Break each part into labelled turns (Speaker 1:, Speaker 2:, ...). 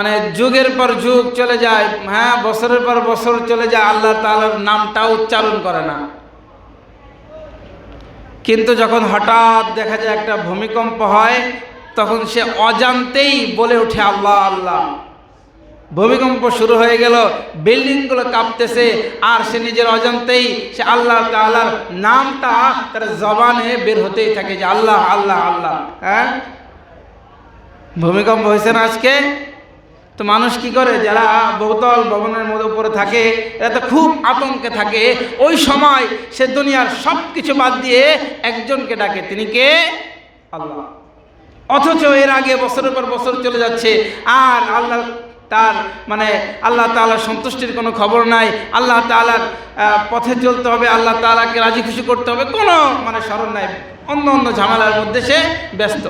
Speaker 1: মানে যুগের পর যুগ চলে যায়, হ্যাঁ, বছরের পর বছর চলে যায়, আল্লাহ তাআলার নামটা উচ্চারণ করে না। কিন্তু যখন হঠাৎ দেখা যায় একটা ভূমিকম্প হয়, তখন সে অজান্তেই বলে ওঠে আল্লাহ আল্লাহ। ভূমিকম্প শুরু হয়ে গেল, বিল্ডিংগুলো কাঁপতেছে, আর সে নিজের অজান্তেই সে আল্লাহ তাআলার নামটা তার জবানে বের হতেই থাকে যে আল্লাহ আল্লাহ আল্লাহ। হ্যাঁ, ভূমিকম্প হয়েছে না আজকে? তো মানুষ কি করে, যারা বহুতল ভবনের মধ্যে উপরে থাকে, এরা তো খুব আতঙ্কে থাকে। ওই সময় সে দুনিয়ার সব কিছু বাদ দিয়ে একজনকে ডাকে, তিনি কে? আল্লাহ। অথচ এর আগে বছরের পর বছর চলে যাচ্ছে, আর আল্লাহ তার মানে আল্লাহ তাআলার সন্তুষ্টির কোনো খবর নাই, আল্লাহ তাআলার পথে চলতে হবে, আল্লাহ তাআলাকে রাজি খুশি করতে হবে, কোনো মানে স্মরণ নাই। অন্য অন্য ঝামেলার মধ্যে সে ব্যস্ত।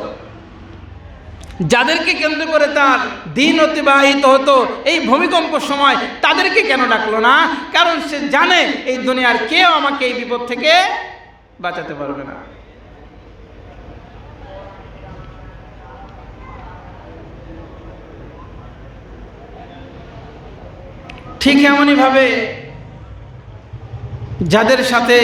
Speaker 1: যাদেরকে কেন্দ্র করে তার দিন অতিবাহিত হতো, এই ভূমিকম্প সময় তাদেরকে কেন ডাকলো না? কারণ সে জানে এই দুনিয়ার কেউ আমাকে এই বিপদ থেকে বাঁচাতে পারবে না। ঠিক এমনই ভাবে যাদের সাথে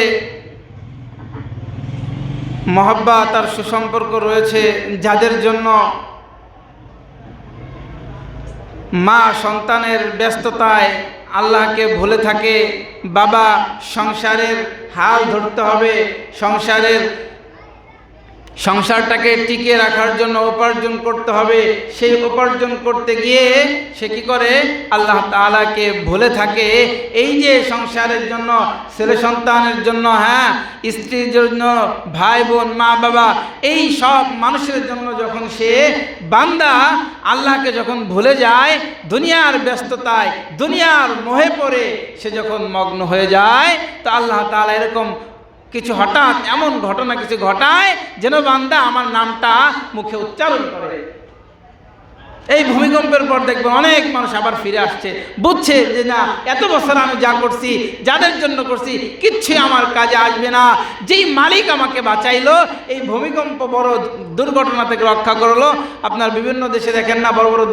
Speaker 1: মহব্বত আর সুসম্পর্ক রয়েছে, যাদের জন্য মা সন্তানের ব্যস্ততায় আল্লাহকে ভুলে থাকে, বাবা সংসারের হাল ধরতে হবে, সংসারটাকে টিকিয়ে রাখার জন্য উপার্জন করতে হবে, সেই উপার্জন করতে গিয়ে সে কি করে? আল্লাহ তাআলাকে ভুলে থাকে। এই যে সংসারের জন্য, ছেলে সন্তানের জন্য, হ্যাঁ, স্ত্রীর জন্য, ভাই বোন, মা বাবা, এই সব মানুষের জন্য যখন সে বান্দা আল্লাহকে যখন ভুলে যায়, দুনিয়ার ব্যস্ততায়, দুনিয়ার মোহে পড়ে সে যখন মগ্ন হয়ে যায়, তো আল্লাহ তাআলা এরকম কিছু হঠাৎ এমন ঘটনা কিছু ঘটায় যেন বান্দা আমার নামটা মুখে উচ্চারণ করে। এই ভূমিকম্পের পর দেখবেন অনেক মানুষ আবার ফিরে আসছে, বুঝছে যে না, এত বছর আমি যা করছি, যাদের জন্য করছি, কিচ্ছুই আমার কাজে আসবে না। যেই মালিক আমাকে বাঁচাইলো, এই ভূমিকম্প বড় দুর্ঘটনা থেকে রক্ষা করলো। আপনার বিভিন্ন দেশে দেখেন না, বড় বড়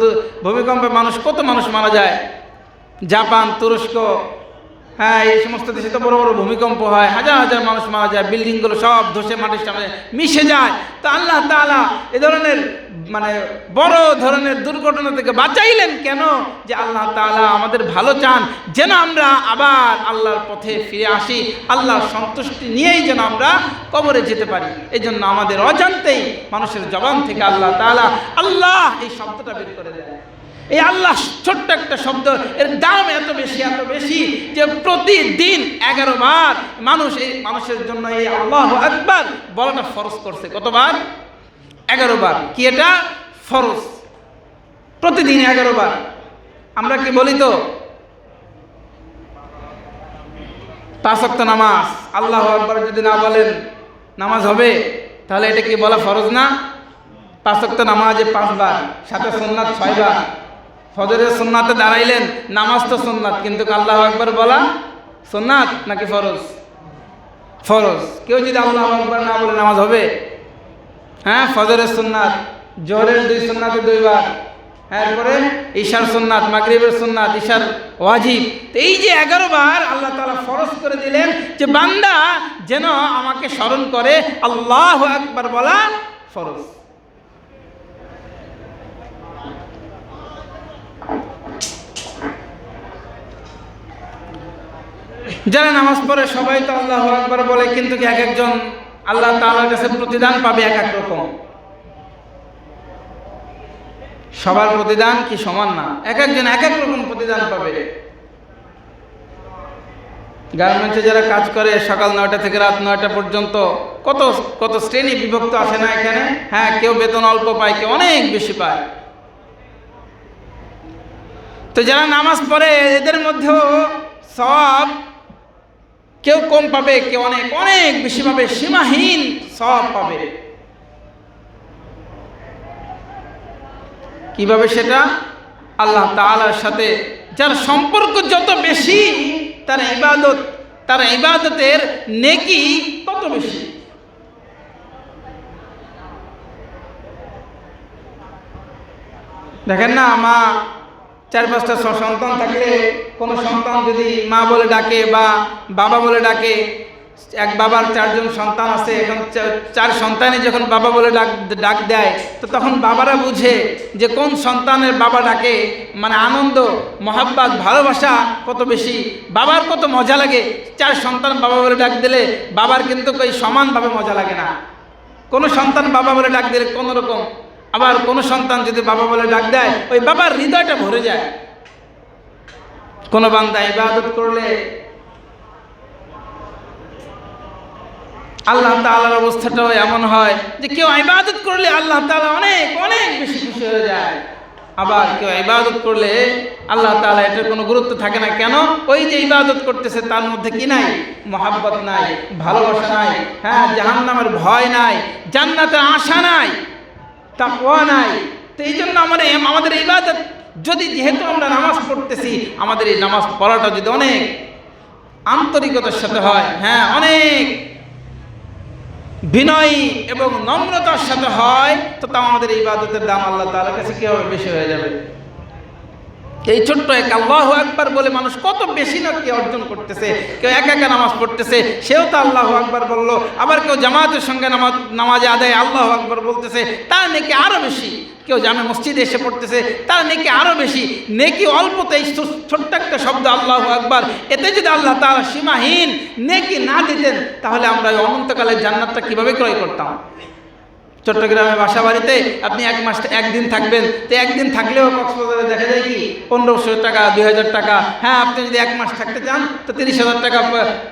Speaker 1: ভূমিকম্পে কত মানুষ মারা যায়। জাপান, তুরস্ক, হ্যাঁ, এই সমস্ত দেশে তো বড় বড় ভূমিকম্প হয়, হাজার হাজার মানুষ মারা যায়, বিল্ডিংগুলো সব ধসে মাটির সামনে মিশে যায়। তো আল্লাহ তাআলা এ ধরনের মানে বড় ধরনের দুর্ঘটনা থেকে বাঁচাইলেন কেন? যে আল্লাহ তাআলা আমাদের ভালো চান, যেন আমরা আবার আল্লাহর পথে ফিরে আসি, আল্লাহর সন্তুষ্টি নিয়েই যেন আমরা কবরে যেতে পারি। এই জন্য আমাদের অজান্তেই মানুষের জবান থেকে আল্লাহ তাআলা আল্লাহ এই শব্দটা বের করে দেয়। এই আল্লাহ ছোট্ট একটা শব্দ, এর দাম এত বেশি যে প্রতিদিন 11 বার মানুষের জন্য এই আল্লাহু আকবার বলাটা ফরজ করছে। কতবার? 11 বার। কি এটা? ফরজ। প্রতিদিন 11 বার। আমরা কি বলি? তো 5 ওয়াক্ত নামাজ আল্লাহু আকবার যদি না বলেন নামাজ হবে? তাহলে এটা কি বলা ফরজ না? 5 ওয়াক্ত নামাজে 5 বার, সাথে সুন্নাত 6 বার। ফজরের সুন্নাতে দাঁড়াইলেন, নামাজ তো সুন্নাত, কিন্তু আল্লাহু আকবার বলা সুন্নাত নাকি ফরজ? ফরজ। কেউ যদি আল্লাহু আকবার না বলে নামাজ হবে? হ্যাঁ, ফজরের সুন্নাত, জোহরের 2 সুন্নাতে 2 বার, এরপরে ঈশার সুন্নাত, মাগরিবের সুন্নাত, ঈশার ওয়াজিব। তো এই যে 11 বার আল্লাহ তাআলা ফরজ করে দিলেন যে বান্দা যেন আমাকে স্মরণ করে, আল্লাহু আকবার বলা ফরজ। যারা নামাজ পড়ে সবাই তো আল্লাহু আকবার বলে, কিন্তু এক একজন আল্লাহ তাআলার কাছে প্রতিদান পাবে এক এক রকম। সবার প্রতিদান কি সমান না? এক একজন এক এক রকম প্রতিদান পাবে। গার্মেন্টসে যারা কাজ করে সকাল 9টা থেকে রাত 9টা পর্যন্ত, কত কত শ্রেণী বিভক্ত আছে না এখানে? হ্যাঁ, কেউ বেতন অল্প পায়, কেউ অনেক বেশি পায়। তো যারা নামাজ পড়ে এদের মধ্যেও সওয়াব কেউ কম পাবে, কেউ অনেক অনেক বেশি পাবে, সীমাহীন সওয়াব পাবে। কিভাবে সেটা? আল্লাহ তাআলার সাথে যার সম্পর্ক যত বেশি, তার ইবাদতের নেকি তত বেশি। দেখেন না, মা 4-5টা সন্তান থাকলে কোনো সন্তান যদি মা বলে ডাকে বা বাবা বলে ডাকে, এক বাবার 4জন সন্তান আছে, এখন 4 সন্তানই যখন বাবা বলে ডাক দেয়, তো তখন বাবারা বুঝে যে কোন সন্তানের বাবা ডাকে মানে আনন্দ, মহাব্বত, ভালোবাসা কত বেশি, বাবার কত মজা লাগে। 4 সন্তান বাবা বলে ডাক দিলে বাবার কিন্তু ওই সমানভাবে মজা লাগে না। কোনো সন্তান বাবা বলে ডাক দিলে কোনো রকম, আবার কোনো সন্তান যদি বাবা বলে ডাক দেয় ওই বাবার হৃদয়টা ভরে যায়। কোনো বান্দা ইবাদত করলে আল্লাহ তাআলার অবস্থাটাও এমন হয় যে কেউ ইবাদত করলে আল্লাহ তাআলা অনেক অনেক বেশি খুশি হয়ে যায়, আবার কেউ ইবাদত করলে আল্লাহ তাআলা এটার কোনো গুরুত্ব থাকে না। কেন? ওই যে ইবাদত করতেছে তার মধ্যে কি নাই? মহাব্বত নাই, ভালোবাসা নাই, হ্যাঁ, জাহান্নামের ভয় নাই, জান্নাতের আশা নাই, তাকওয়া নাই। তো এই জন্য আমাদের ইবাদত যদি, যেহেতু আমরা নামাজ পড়তেছি, আমাদের এই নামাজ পড়াটা যদি অনেক আন্তরিকতার সাথে হয়, হ্যাঁ, অনেক বিনয় এবং নম্রতার সাথে হয়, তো তাও আমাদের ইবাদতের দাম আল্লাহ তাআলার কাছে কিভাবে বেশি হয়ে যাবে। এই ছোট্ট এক আল্লাহু আকবার বলে মানুষ কত বেশি না কি অর্জন করতেছে। কেউ একা একা নামাজ পড়তেছে, সেও তো আল্লাহু আকবার বললো, আবার কেউ জামাতের সঙ্গে নামাজে আদায় আল্লাহু আকবার বলতেছে, তার নেকি আরো বেশি। কেউ জামে মসজিদে এসে পড়তেছে, তার নেকি আরো বেশি। নেকি অল্পতে ছোট্ট একটা শব্দ আল্লাহু আকবার, এতে যদি আল্লাহ তাআলা সীমাহীন নেকি না দিতেন, তাহলে আমরা অনন্তকালের জান্নাতটা কিভাবে ক্রয় করতাম। চট্টগ্রামে বাসা বাড়িতে আপনি 1 মাস 1 দিন থাকবেন, তো 1 দিন থাকলেও কক্সবাজারে দেখা যায় কি 1500 টাকা, 2000 টাকা। হ্যাঁ, আপনি যদি 1 মাস থাকতে চান তো 30,000 টাকা,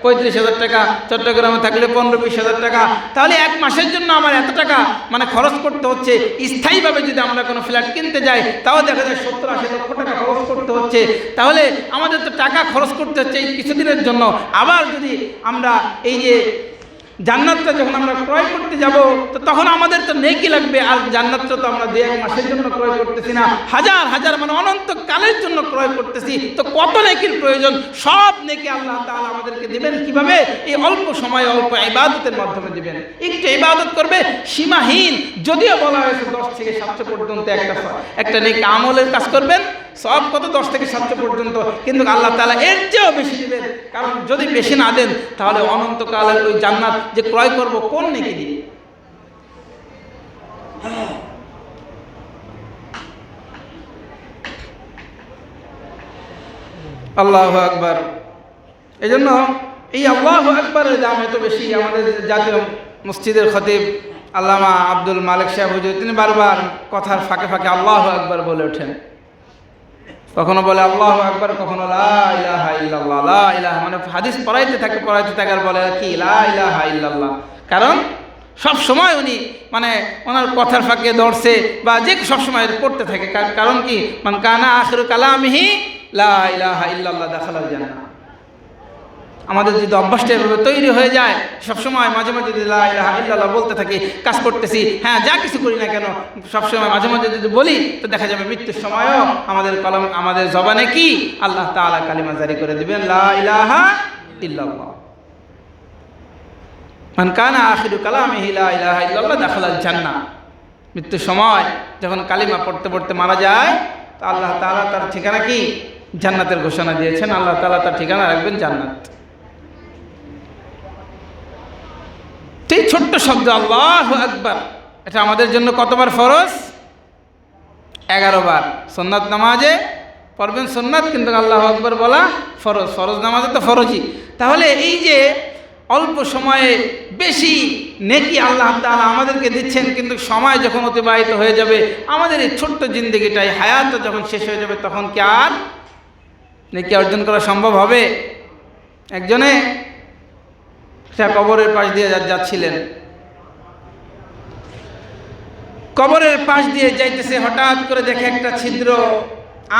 Speaker 1: 35,000 টাকা। চট্টগ্রামে থাকলে 15-20,000 টাকা। তাহলে 1 মাসের জন্য আমার এত টাকা মানে খরচ করতে হচ্ছে। স্থায়ীভাবে যদি আমরা কোনো ফ্ল্যাট কিনতে যাই, তাও দেখা যায় 70-80 লক্ষ টাকা খরচ করতে হচ্ছে। তাহলে আমাদের তো টাকা খরচ করতে হচ্ছে এই কিছুদিনের জন্য। আবার যদি আমরা এই যে জান্নাতটা যখন আমরা ক্রয় করতে যাব, তো তখন আমাদের তো নেকি লাগবে। আর জান্নাতটা তো আমরা 2-1 মাসের জন্য ক্রয় করতেছি না, হাজার হাজার মানে অনন্তকালের জন্য ক্রয় করতেছি। তো কত নেকির প্রয়োজন, সব নেকি আল্লাহ তাআলা আমাদেরকে দিবেন কিভাবে? এই অল্প সময়ে অল্প ইবাদতের মাধ্যমে দিবেন। একটু ইবাদত করবে সীমাহীন। যদিও বলা হয়েছে 10 থেকে 700 পর্যন্ত একটা নেকি আমলের কাজ করবেন, সব কত 10 থেকে 700 পর্যন্ত, কিন্তু আল্লাহ তাআলা এর চেয়েও বেশি দিবেন। কারণ যদি বেশি না দেন তাহলে অনন্তকালের ওই জান্নাত যে ক্রয় করব কোন নেকি দিয়ে? আল্লাহু আকবার। এই জন্য এই আল্লাহু আকবারের দাম এত বেশি। আমাদের জাতীয় মসজিদের খতিব আল্লামা আব্দুল মালিক সাহেব হুজুর, তিনি বারবার কথার ফাঁকে ফাঁকে আল্লাহু আকবার বলে ওঠেন। কখনো বলে আল্লাহু আকবার, কখনো লা ইলাহা ইল্লাল্লাহ। লা ইলাহা মানে হাদিস পড়াইতে থাকে আর বলে কি লা ইলাহা ইল্লাল্লাহ। কারণ সব সময় উনি মানে ওনার কথার ফাঁকে ধরছে বা যে সব সময় পড়তে থাকে। কারণ কি, মান কানা আখিরু কালামিহি লা ইলাহা ইল্লাল্লাহ দাখালাল জান্নাহ। আমাদের যদি অভ্যাসটা এভাবে তৈরি হয়ে যায়, সবসময় মাঝে মাঝে যদি লা ইলাহা ইল্লাল্লাহ বলতে থাকি, কাজ করতেছি, হ্যাঁ, যা কিছু করি না কেন সবসময় মাঝে মাঝে যদি বলি, তো দেখা যাবে মৃত্যুর সময়ও আমাদের জবানে কি আল্লাহ তাআলা কালিমা জারি করে দিবেন, লা ইলাহা ইল্লাল্লাহ। মান কানা আখিরু কালামিহি লা ইলাহা ইল্লাল্লাহ দাখালাল জান্নাহ। মৃত্যুর সময় যখন কালিমা পড়তে পড়তে মারা যায়, তো আল্লাহ তাআলা তার ঠিকানা কি? জান্নাতের ঘোষণা দিয়েছেন। আল্লাহ তাআলা তার ঠিকানা রাখবেন জান্নাত। এই ছোট্ট শব্দ আল্লাহু আকবার, এটা আমাদের জন্য কতবার ফরজ? 11 বার। সুন্নাত নামাজে পড়বেন সুন্নাত, কিন্তু আল্লাহু আকবার বলা ফরজ। ফরজ নামাজে তো ফরজই। তাহলে এই যে অল্প সময়ে বেশি নেকি আল্লাহ তাআলা আমাদেরকে দিচ্ছেন, কিন্তু সময় যখন অতিবাহিত হয়ে যাবে, আমাদের এই ছোট্ট জিন্দেগিটাই হায়াত যখন শেষ হয়ে যাবে, তখন কি আর নেকি অর্জন করা সম্ভব হবে? একজনে সে কবরের পাশ দিয়ে যাচ্ছিলেন, কবরের পাশ দিয়ে যাইতেছে, হঠাৎ করে দেখে একটা ছিদ্র,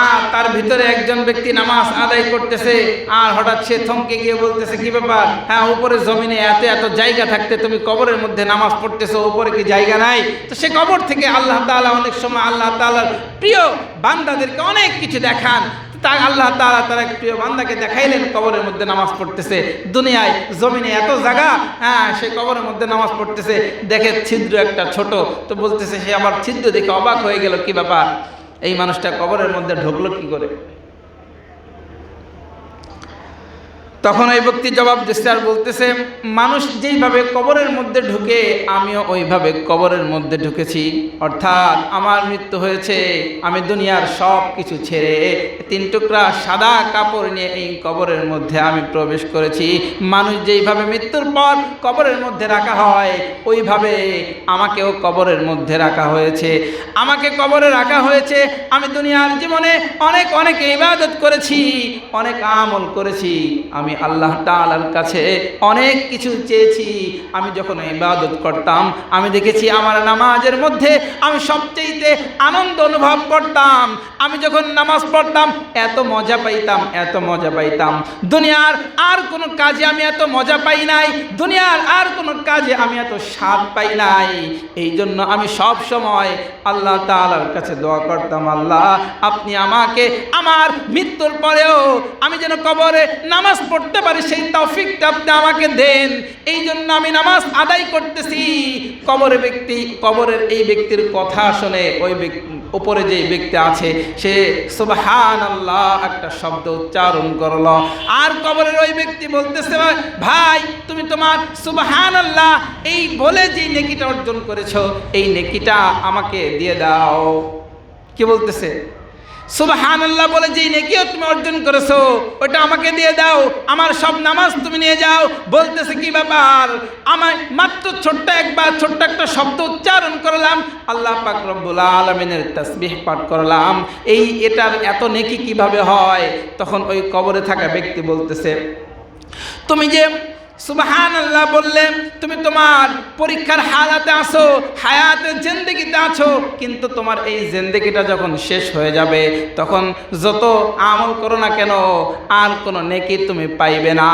Speaker 1: আর তার ভিতরে একজন ব্যক্তি নামাজ আদায় করতেছে। আর হঠাৎ সে থমকে গিয়ে বলতেছে, কি ব্যাপার? হ্যাঁ, উপরে জমিনে এত এত জায়গা থাকতে তুমি কবরের মধ্যে নামাজ পড়তেছো, উপরে কি জায়গা নাই? তো সে কবর থেকে আল্লাহ তাআলা অনেক সময় আল্লাহ তাআলার প্রিয় বান্দাদেরকে অনেক কিছু দেখান। তা আল্লাহ তাআলা তার এক প্রিয় বান্দাকে দেখাইলেন কবরের মধ্যে নামাজ পড়তেছে। দুনিয়ায় জমিনে এত জায়গা, হ্যাঁ, সে কবরের মধ্যে নামাজ পড়তেছে, দেখে ছিদ্র একটা ছোট। তো বলতেছে, সে আবার ছিদ্র দেখে অবাক হয়ে গেল, কি ব্যাপার? এই মানুষটা কবরের মধ্যে ঢুকলো কি করে? তখন ওই ব্যক্তি জবাব দিচ্ছে আর বলতেছে, মানুষ যেইভাবে কবরের মধ্যে ঢুকে আমিও ওইভাবে কবরের মধ্যে ঢুকেছি। অর্থাৎ আমার মৃত্যু হয়েছে, আমি দুনিয়ার সব কিছু ছেড়ে 3 টুকরা সাদা কাপড় নিয়ে এই কবরের মধ্যে আমি প্রবেশ করেছি। মানুষ যেইভাবে মৃত্যুর পর কবরের মধ্যে রাখা হয় ওইভাবে আমাকেও কবরের মধ্যে রাখা হয়েছে। আমাকে কবরে রাখা হয়েছে। আমি দুনিয়ার জীবনে অনেক ইবাদত করেছি, অনেক আমল করেছি, আমি আল্লাহ তাআলার কাছে অনেক কিছু চেয়েছি। আমি যখন ইবাদত করতাম আমি দেখেছি আমার নামাজের মধ্যে আমি সবচেয়ে আনন্দ অনুভব করতাম। আমি যখন নামাজ পড়তাম এত মজা পাইতাম। দুনিয়ার আর কোনো কাজে আমি এত মজা পাই নাই, দুনিয়ার আর কোনো কাজে আমি এত স্বাদ পাই নাই। এই জন্য আমি সব সময় আল্লাহ তাআলার কাছে দোয়া করতাম, আল্লাহ আপনি আমাকে আমার মৃত্যুর পরেও আমি যেন কবরে নামাজ পড়তে পারি সেই তৌফিকটা আপনি আমাকে দেন। এই জন্য আমি নামাজ আদায় করতেছি। কবরের এই ব্যক্তির কথা শুনে ওই উপরে যে ব্যক্তি আছে সে সুবহানাল্লাহ একটা শব্দ উচ্চারণ করলো। আর কবরের ওই ব্যক্তি বলতেছে, ভাই তুমি তোমার সুবহানাল্লাহ এই বলে যে নেকিটা অর্জন করেছো এই নেকিটা আমাকে দিয়ে দাও। কি বলতেছে? সুবহানাল্লাহ বলে যে নেকিও তুমি অর্জন করেছো ওটা আমাকে দিয়ে দাও, আমার সব নামাজ তুমি নিয়ে যাও। বলতেছে কি ব্যাপার? আমার মাত্র ছোট্ট একটা শব্দ উচ্চারণ করলাম, আল্লাহ পাক রব্বুল আলামিনের তাসবিহ পাঠ করলাম, এটার এত নেকি কিভাবে হয়? তখন ওই কবরে থাকা ব্যক্তি বলতেছে, তুমি যে সুবহানাল্লাহ বললে তুমি তোমার পরীক্ষার হালাতে আছো, হায়াতের জিন্দেগিতে আছো, কিন্তু তোমার এই জিন্দেগিটা যখন শেষ হয়ে যাবে তখন যত আমল করো না কেন আর কোনো নেকি তুমি পাইবে না।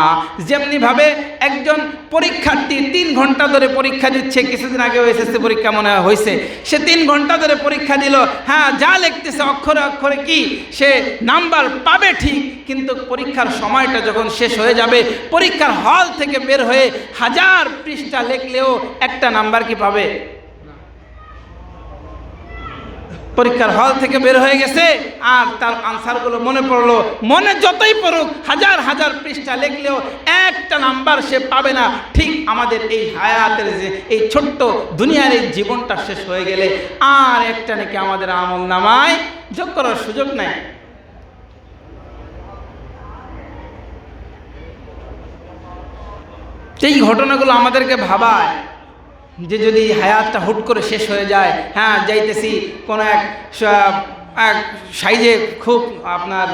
Speaker 1: যেমনিভাবে একজন পরীক্ষার্থী 3 ঘন্টা ধরে পরীক্ষা দিচ্ছে, কিছুদিন আগে এসএসসি পরীক্ষা মনে হয়েছে, সে 3 ঘন্টা ধরে পরীক্ষা দিল, হ্যাঁ যা লিখতেছে অক্ষরে অক্ষরে কি সে নাম্বার পাবে ঠিক, কিন্তু পরীক্ষার সময়টা যখন শেষ হয়ে যাবে পরীক্ষার হল থেকে বের হয়ে 1000 পৃষ্ঠা লিখলেও একটা নাম্বার কি পাবে? পরীক্ষার হল থেকে বের হয়ে গেছে আর তার আনসারগুলো মনে পড়লো, মনে যতই পড়ুক 1000 পৃষ্ঠা লিখলেও একটা নাম্বার সে পাবে না। ঠিক আমাদের এই হায়াতের যে এই ছোট্ট দুনিয়ার এই জীবনটা শেষ হয়ে গেলে আর একটা নাকি আমাদের আমল নামায় যোগ করার সুযোগ নাই। এই ঘটনাগুলো আমাদেরকে ভাবায় যে যদি হায়াতটা হুট করে শেষ হয়ে যায়, হ্যাঁ যাইতেছি কোনো এক সাইজে খুব আপনার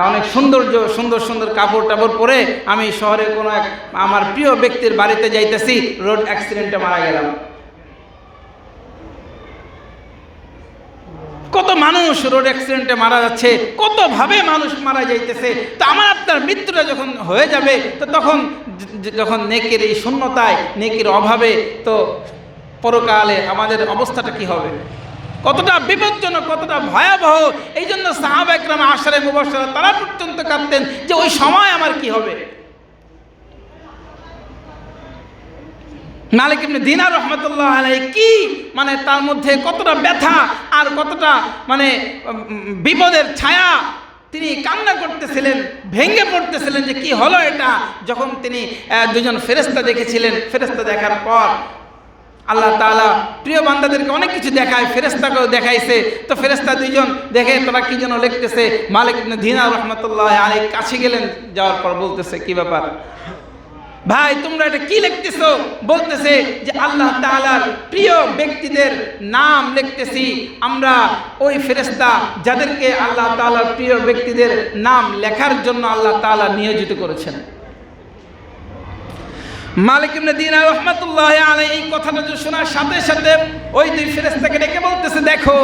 Speaker 1: অনেক সুন্দর কাপড় টাপড় পরে আমি শহরের কোনো এক আমার প্রিয় ব্যক্তির বাড়িতে যাইতেছি, রোড অ্যাক্সিডেন্টে মারা গেলাম। কত মানুষ রোড অ্যাক্সিডেন্টে মারা যাচ্ছে, কতভাবে মানুষ মারা যাইতেছে। তো আমার আপনার মৃত্যুটা যখন হয়ে যাবে তো তখন যখন নেকির এই শূন্যতায়, নেকির অভাবে, তো পরকালে আমাদের অবস্থাটা কি হবে? কতটা বিপজ্জনক, কতটা ভয়াবহ। এই জন্য সাহাবা একরাম আশারে মুবাশশারা তারা পর্যন্ত কাঁদতেন যে ওই সময় আমার কি হবে। মালিক ইবনে দিনার রহমতুল্লাহ আলাইহি কি মানে তার মধ্যে কতটা ব্যথা আর কতটা মানে বিপদের ছায়া, তিনি কান্না করতেছিলেন, ভেঙে পড়তেছিলেন যে কি হলো এটা। যখন তিনি 2জন ফেরেশতা দেখেছিলেন, ফেরেশতা দেখার পর আল্লাহ তাআলা প্রিয় বান্দাদেরকে অনেক কিছু দেখায়, ফেরেশতাকেও দেখাইছে। তো ফেরেশতা 2জন দেখে তারা কি যেন লিখতেছে, মালিক ইবনে দিনার রহমতুল্লাহ আলাইহি কাছে গেলেন, যাওয়ার পর বলতেছে কি ব্যাপার ভাই তোমরা এটা কি লিখতেছো? বলতেছে যে আল্লাহ তাআলার প্রিয় ব্যক্তিদের নাম লিখতেছি আমরা, ওই ফেরেশতা যাদেরকে আল্লাহ তাআলার প্রিয় ব্যক্তিদের নাম লেখার জন্য আল্লাহ তাআলা নিয়োজিত করেছেন। মালিক ইবনে দিনার রাহমাতুল্লাহ আলাইহি এই কথাটা শোনার সাথে সাথে ওই 2 ফেরেশতাকে ডেকে বলতেছে, দেখো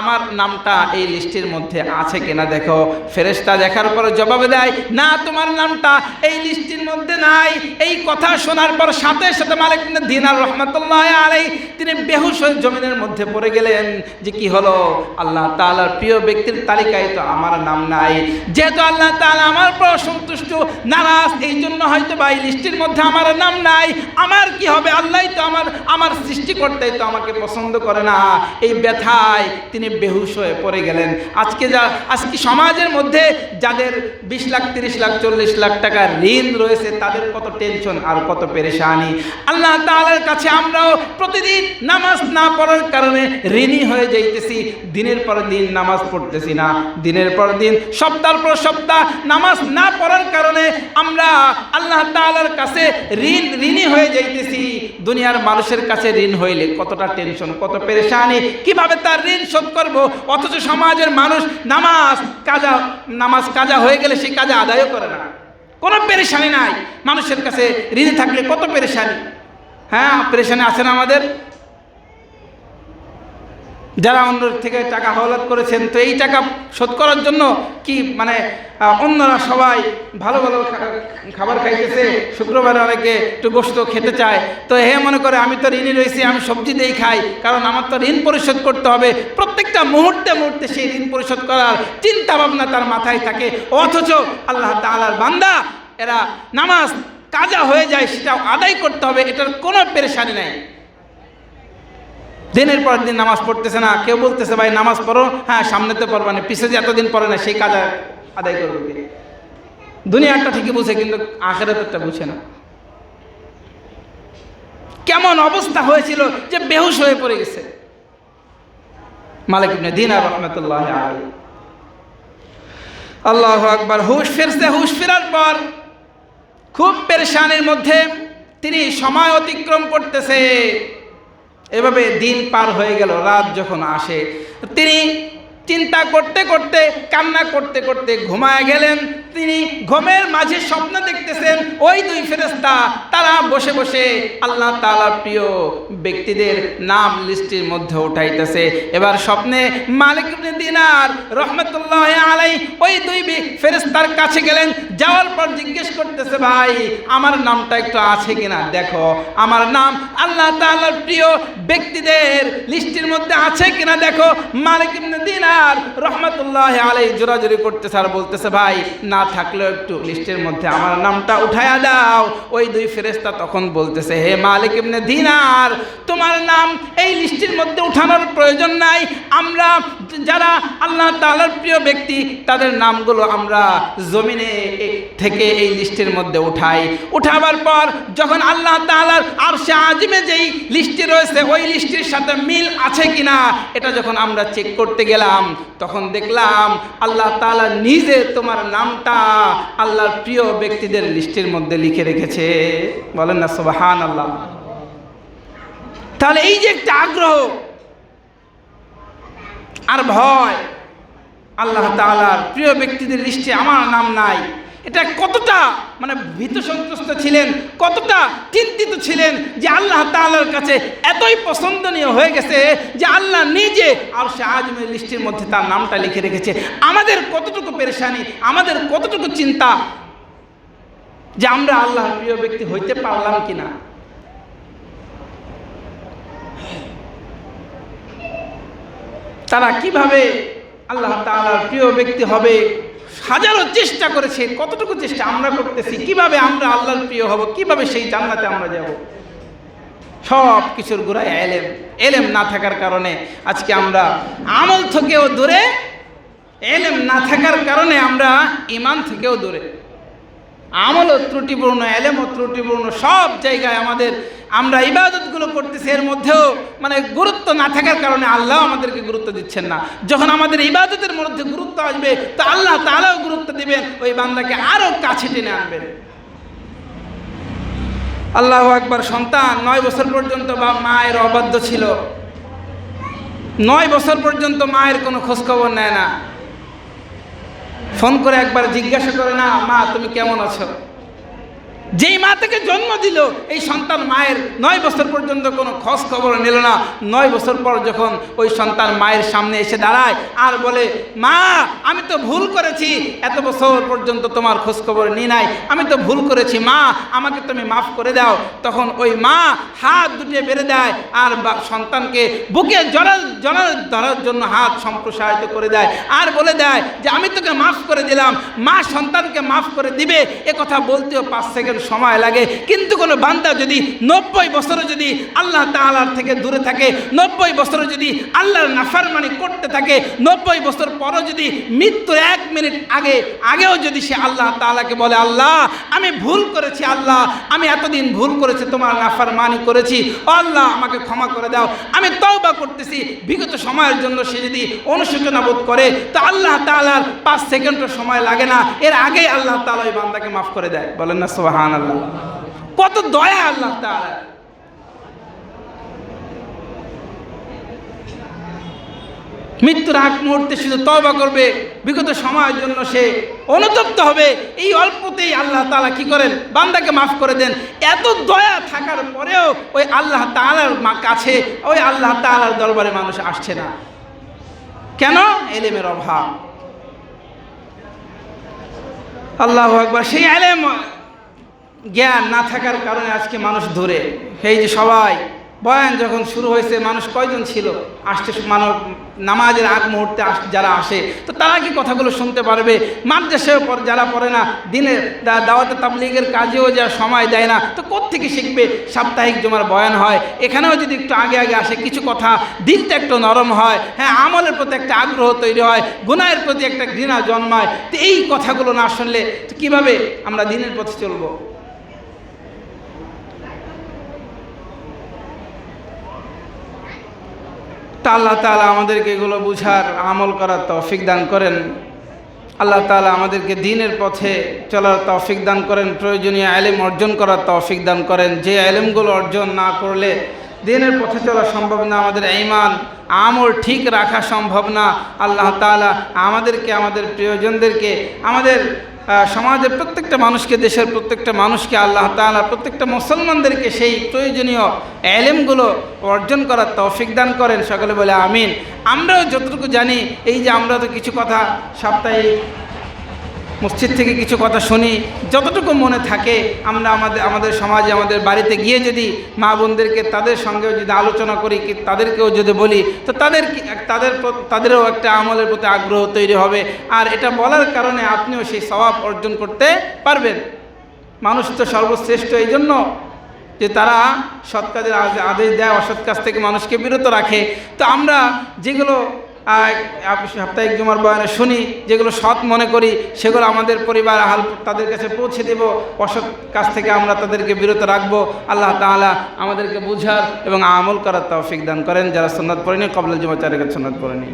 Speaker 1: আমার নামটা এই লিস্টের মধ্যে আছে কিনা দেখো। ফেরেশতা দেখার পর জবাব দেয়, না তোমার নামটা এই লিস্টের মধ্যে নাই। এই কথা শোনার পর সাথে সাথে মালিক ইবনে দিনার রাহমাতুল্লাহ আলাইহি তিনি বেহুশ হয়ে জমিনের মধ্যে পড়ে গেলেন যে কি হলো, আল্লাহ তাআলার প্রিয় ব্যক্তির তালিকায় তো আমার নাম নাই। যেহেতু আল্লাহ তাআলা আমার উপর সন্তুষ্ট নারাজ, এই জন্য হয়তো বা এই লিস্টের মধ্যে আমার নাম নাই। আমার কি হবে? আল্লাহই তো আমার সৃষ্টিকর্তাই তো আমাকে পছন্দ করে না। এই ব্যথায় তিনি তিনি বেহুশ হয়ে পড়ে গেলেন। আজকে সমাজের মধ্যে যাদের 20 লাখ 30 লাখ 40 লাখ টাকার ঋণ রয়েছে তাদের কত টেনশন আর কত পেরেশানি। আল্লাহ তাআলার কাছে আমরাও প্রতিদিন নামাজ না পড়ার কারণে ঋণী হয়ে যাইতেছি, দিনের পর দিন নামাজ পড়তেছি না, দিনের পর দিন সপ্তাহের পর সপ্তাহ নামাজ না পড়ার কারণে আমরা আল্লাহ তাআলার কাছে ঋণী হয়ে যাইতেছি। দুনিয়ার মানুষের কাছে ঋণ হইলে কতটা টেনশন, কত পেরেশানি, কিভাবে তার ঋণ শোধ করব। অথচ সমাজের মানুষ নামাজ কাজা হয়ে গেলে সেই কাজা আদায়ও করে না, কোনো পেরেশানি নাই। মানুষের কাছে ঋণী থাকলে কত পেরেশানি। হ্যাঁ, পেরেশানি আছে না আমাদের? যারা অন্য থেকে টাকা হাওলাত করেছেন, তো এই টাকা শোধ করার জন্য কি অন্যরা সবাই ভালো ভালো খাবার খাইতেছে, শুক্রবারে অনেকে একটু গোশত খেতে চায়, তো মনে করে আমি তো ঋণী রয়েছি, আমি সবজি দিয়েই খাই, কারণ আমার তো ঋণ পরিশোধ করতে হবে। প্রত্যেকটা মুহূর্তে মুহূর্তে সেই ঋণ পরিশোধ করার চিন্তা ভাবনা তার মাথায় থাকে। অথচ আল্লাহ তাআলার বান্দা এরা নামাজ কাজা হয়ে যায়, সেটা আদায় করতে হবে, এটার কোনো পেরেশানি নাই। দিনের পর দিন নামাজ পড়তেছে না, কেউ বলতেছে ভাই নামাজ পড়ো, হ্যাঁ সামনে তো পড়বা না, পিছে যে এতদিন পড়ে না সেই কাজ আদায় করবে। দুনিয়াটা ঠিকই বুঝে কিন্তু আখিরাতটা বুঝে না। কেমন অবস্থা হয়েছিল যে বেহুশ হয়ে পড়ে গেছে। মালিক ইবনে দিনার রাহমাতুল্লাহি আলাইহি, আল্লাহু আকবার। হুশ ফিরছে, হুশ ফেরার পর খুব পেরেশানির মধ্যে তিনি সময় অতিক্রম করতেছে। এভাবে দিন পার হয়ে গেল। রাত যখন আসে তিনি চিন্তা করতে করতে, কান্না করতে করতে ঘুমায় গেলেন। তিনি ঘুমের মাঝে স্বপ্ন দেখতেছেন, ওই দুই ফেরেশতা তারা বসে বসে আল্লাহ তাআলার প্রিয় ব্যক্তিদের নাম লিস্টের মধ্যে উঠাইতেছে। এবার স্বপ্নে মালিক ইবনে দিনার রাহমাতুল্লাহি আলাইহি ওই দুই ফেরেশতার কাছে গেলেন। যাওয়ার পর জিজ্ঞেস করতেছে, ভাই আমার নামটা একটু আছে কিনা দেখো, আমার নাম আল্লাহ তাআলার প্রিয় ব্যক্তিদের লিস্টের মধ্যে আছে কিনা দেখো। মালিক ইবনে দিনার রহমতুল্লাহ আলাইহি জোরাজুরি করতেছে আর বলতেছে, ভাই না থাকলেও একটু লিস্টের মধ্যে আমার নামটা উঠায়া দাও। ওই দুই ফেরেশতা তখন বলতেছে, হে মালিক ইবনে দিনার, তোমার নাম এই লিস্টের মধ্যে উঠানোর প্রয়োজন নাই। আমরা যারা আল্লাহ তাআলার প্রিয় ব্যক্তি তাদের নামগুলো আমরা জমিনে থেকে এই লিস্টের মধ্যে উঠাই। উঠাবার পর যখন আল্লাহ তাআলার আরশে আজিমে যেই লিস্টে রয়েছে ওই লিস্টের সাথে মিল আছে কিনা এটা যখন আমরা চেক করতে গেলাম, তখন দেখলাম আল্লাহ তাআলা নিজে তোমার নামটা আল্লাহর প্রিয় ব্যক্তিদের লিস্টের মধ্যে লিখে রেখেছে। বলেন না সুবহানাল্লাহ। তাহলে এই যে একটা আগ্রহ আর ভয়, আল্লাহ তাআলার প্রিয় ব্যক্তিদের লিস্টে আমার নাম নাই, এটা কতটা ভীত সন্ত্রস্ত ছিলেন, কতটা চিন্তিত ছিলেন যে আল্লাহ তাআলার কাছে এতই পছন্দনীয় হয়ে গেছে যে আল্লাহ নিজে আরশে আজিমের লিস্টের মধ্যে তার নামটা লিখে রেখেছে। আমাদের কতটুকু পেরেশানি, আমাদের কতটুকু চিন্তা যে আমরা আল্লাহর প্রিয় ব্যক্তি হইতে পারলাম কিনা। তারা কিভাবে আল্লাহ তাআলার প্রিয় ব্যক্তি হবে, হাজারো চেষ্টা করেছে, কতটুকু চেষ্টা আমরা করতেছি, কিভাবে আমরা আল্লাহর প্রিয় হব, কিভাবে সেই জান্নাতে আমরা যাব। সব কিছুর গোড়ায় এলেম না থাকার কারণে আজকে আমরা আমল থেকেও দূরে, এলেম না থাকার কারণে আমরা ঈমান থেকেও দূরে। আমলও ত্রুটিপূর্ণ, এলেমও ত্রুটিপূর্ণ, সব জায়গায় আমরা ইবাদতগুলো করতেছি, এর মধ্যেও গুরুত্ব না থাকার কারণে আল্লাহ আমাদেরকে গুরুত্ব দিচ্ছেন না। যখন আমাদের ইবাদতের মধ্যে গুরুত্ব আসবে তো আল্লাহ তাআলাও গুরুত্ব দিবেন, ওই বান্দাকে আরো কাছে টেনে আনবেন। আল্লাহু আকবার। সন্তান 9 বছর পর্যন্ত মায়ের অবাধ্য ছিল, 9 বছর পর্যন্ত মায়ের কোনো খোঁজখবর নেয় না, ফোন করে একবার জিজ্ঞাসা করে না, মা তুমি কেমন আছো। যেই মা থেকে জন্ম দিল এই সন্তান মায়ের 9 বছর পর্যন্ত কোনো খোঁজ খবর নিল না। 9 বছর পর যখন ওই সন্তান মায়ের সামনে এসে দাঁড়ায় আর বলে, মা আমি তো ভুল করেছি, করেছি, এত বছর পর্যন্ত তোমার খোঁজখবর নিই নাই, আমি তো ভুল করেছি মা, আমাকে তুমি মাফ করে দাও। তখন ওই মা হাত দুটিয়ে বেড়ে দেয় আর সন্তানকে বুকে ধরার জন্য হাত সম্প্রসারিত করে দেয় আর বলে দেয় যে আমি তোকে মাফ করে দিলাম। মা সন্তানকে মাফ করে দিবে এ কথা বলতেও 5 সেকেন্ড সময় লাগে, কিন্তু কোনো বান্দা যদি 90 বছরে যদি আল্লাহ তাআলার থেকে দূরে থাকে, 90 বছরে যদি আল্লাহর নাফরমানি করতে থাকে, 90 বছর পরও যদি মৃত্যুর 1 মিনিট আগেও যদি সে আল্লাহ তাআলাকে বলে আল্লাহ আমি ভুল করেছি, আল্লাহ আমি এতদিন ভুল করেছি, তোমার নাফরমানি করেছি, ও আল্লাহ আমাকে ক্ষমা করে দাও, আমি তওবা করতেছি, বিগত সময়ের জন্য সে যদি অনুশোচনা বোধ করে তো আল্লাহ তাআলার 5 সেকেন্ডও সময় লাগে না, এর আগেই আল্লাহ তাআলা ওই বান্দাকে মাফ করে দেয়। বলেন না সুবহানাল্লাহ। কত দয়া আল্লাহ তাআলা। মৃত্যুর আগ মুহূর্তে শুধু তওবা করবে, বিগত সময়ের জন্য সে অনুতপ্ত হবে, এই অল্পতেই আল্লাহ তাআলা কি করেন, বান্দাকে মাফ করে দেন। এত দয়া থাকার পরেও ওই আল্লাহ তাআলার কাছে, ওই আল্লাহ তাআলার দরবারে মানুষ আসছে না কেন? ইলমের অভাব। আল্লাহু আকবার। সেই ইলম জ্ঞান না থাকার কারণে আজকে মানুষ দূরে। এই যে সবাই বয়ান যখন শুরু হয়েছে, মানুষ কয়জন ছিল আসতে? মানব নামাজের আগ মুহূর্তে যারা আসে তো তারা কি কথাগুলো শুনতে পারবে? মাদ্রাসায় যারা পড়ে না, দিনের দাওয়াতে তাবলীগের কাজেও যা সময় দেয় না, তো কোত্থেকে শিখবে? সাপ্তাহিক জুমার বয়ান হয়, এখানেও যদি একটু আগে আসে, কিছু কথা দিলটা একটু নরম হয়, হ্যাঁ আমলের প্রতি একটা আগ্রহ তৈরি হয়, গুনাহের প্রতি একটা ঘৃণা জন্মায়। তো এই কথাগুলো না শুনলে তো কীভাবে আমরা দিনের পথে চলবো? তা আল্লাহ তাআলা আমাদেরকে এগুলো বুঝার, আমল করার তৌফিক দান করেন। আল্লাহ তাআলা আমাদেরকে দ্বীনের পথে চলার তৌফিক দান করেন, প্রয়োজনীয় ইলম অর্জন করার তৌফিক দান করেন। যে ইলমগুলো অর্জন না করলে দ্বীনের পথে চলা সম্ভব না, আমাদের ঈমান আমল ঠিক রাখা সম্ভব না। আল্লাহ তাআলা আমাদেরকে, আমাদের প্রিয়জনদেরকে, আমাদের সমাজের প্রত্যেকটা মানুষকে, দেশের প্রত্যেকটা মানুষকে আল্লাহ তাআলা প্রত্যেকটা মুসলমানদেরকে সেই প্রয়োজনীয় ইলমগুলো অর্জন করার তৌফিক দান করেন। সকলে বলে আমিন। আমরাও যতটুকু জানি, এই যে আমরা তো কিছু কথা সাপ্তাহিক মসজিদ থেকে কিছু কথা শুনি, যতটুকু মনে থাকে আমরা আমাদের সমাজে, আমাদের বাড়িতে গিয়ে যদি মা বোনদেরকে তাদের সঙ্গেও যদি আলোচনা করি, কি তাদেরকেও যদি বলি, তো তাদেরও একটা আমলের প্রতি আগ্রহ তৈরি হবে। আর এটা বলার কারণে আপনিও সেই সওয়াব অর্জন করতে পারবেন। মানুষ তো সর্বশ্রেষ্ঠ এই জন্য যে তারা সৎ কাজের আদেশ দেয়, অসৎ কাজ থেকে মানুষকে বিরত রাখে। তো আমরা যেগুলো সাপ্তাহিক জুমার বয়ানে শুনি, যেগুলো সৎ মনে করি, সেগুলো আমাদের পরিবার আহাল তাদের কাছে পৌঁছে দেব, অসৎ কাজ থেকে আমরা তাদেরকে বিরত রাখবো। আল্লাহ তাআলা আমাদেরকে বুঝার এবং আমল করার তৌফিক দান করেন। যারা সুন্নাত পড়েনি, ক্বাবলাল জুমা 4 রাকাত সুন্নাত পড়েনি।